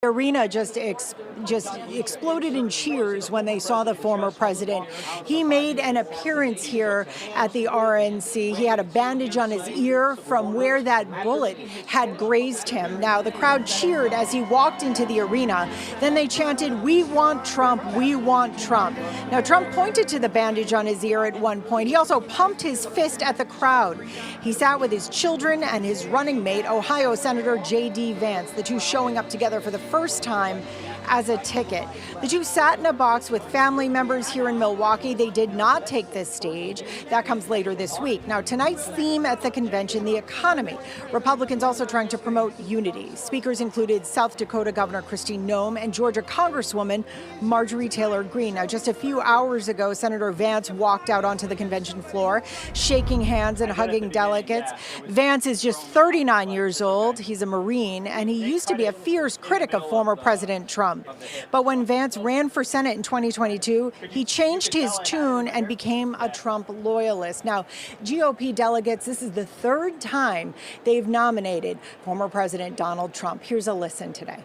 The arena just exploded in cheers when they saw the former president. He made an appearance here at the RNC. He had a bandage on his ear from where that bullet had grazed him. Now, the crowd cheered as he walked into the arena. Then they chanted, "We want Trump, we want Trump." Now, Trump pointed to the bandage on his ear at one point. He also pumped his fist at the crowd. He sat with his children and his running mate, Ohio Senator J.D. Vance, the two showing up together for the first time as a ticket. The two sat in a box with family members here in Milwaukee. They did not take this stage. That comes later this week. Now, tonight's theme at the convention, the economy. Republicans also trying to promote unity. Speakers included South Dakota Governor Kristi Noem and Georgia Congresswoman Marjorie Taylor Greene. Now, just a few hours ago, Senator Vance walked out onto the convention floor, shaking hands and hugging delegates. Vance is just 39 years old. He's a Marine, and he used to be a fierce critic of former President Trump. But when Vance ran for Senate in 2022, he changed his tune and became a Trump loyalist. Now, GOP delegates, this is the third time they've nominated former President Donald Trump. Here's a listen today.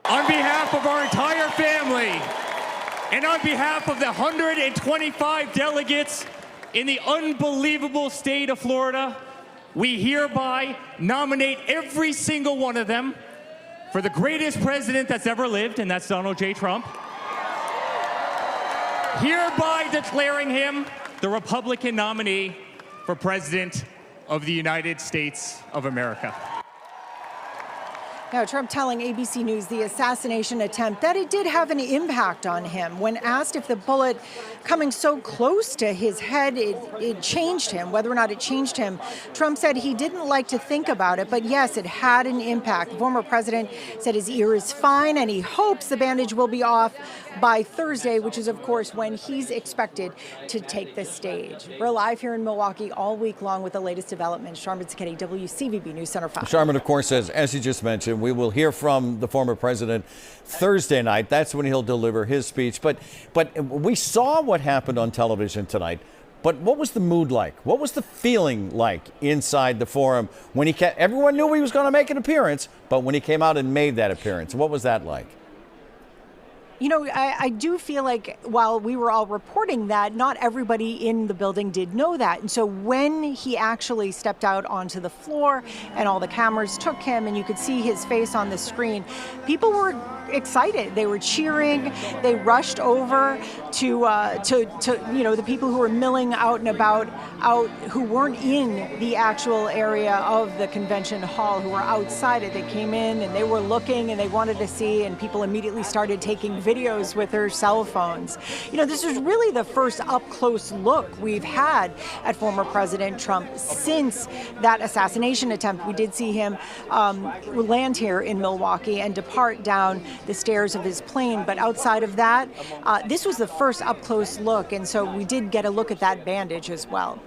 On behalf of our entire family and on behalf of the 125 delegates in the unbelievable state of Florida, we hereby nominate every single one of them for the greatest president that's ever lived, and that's Donald J. Trump, hereby declaring him the Republican nominee for President of the United States of America. Now, Trump telling ABC News the assassination attempt that it did have an impact on him. When asked if the bullet coming so close to his head, it changed him, whether or not it changed him, Trump said he didn't like to think about it, but yes, it had an impact. The former president said his ear is fine and he hopes the bandage will be off by Thursday, which is, of course, when he's expected to take the stage. We're live here in Milwaukee all week long with the latest developments. Sharman Zucchetti, WCVB News Center 5. Sharman, of course, says, as you just mentioned, we will hear from the former president Thursday night. That's when he'll deliver his speech. But we saw what happened on television tonight. But what was the mood like? What was the feeling like inside the forum when everyone knew he was going to make an appearance, but when he came out and made that appearance, what was that like? You know, I do feel like while we were all reporting that, not everybody in the building did know that. And so when he actually stepped out onto the floor and all the cameras took him and you could see his face on the screen, people were excited. They were cheering. They rushed over to the people who were milling out and about, who weren't in the actual area of the convention hall, who were outside it. They came in and they were looking and they wanted to see, and people immediately started taking videos with their cell phones. You know, this is really the first up-close look we've had at former President Trump since that assassination attempt. We did see him land here in Milwaukee and depart down the stairs of his plane. But outside of that, this was the first up-close look, and so we did get a look at that bandage as well.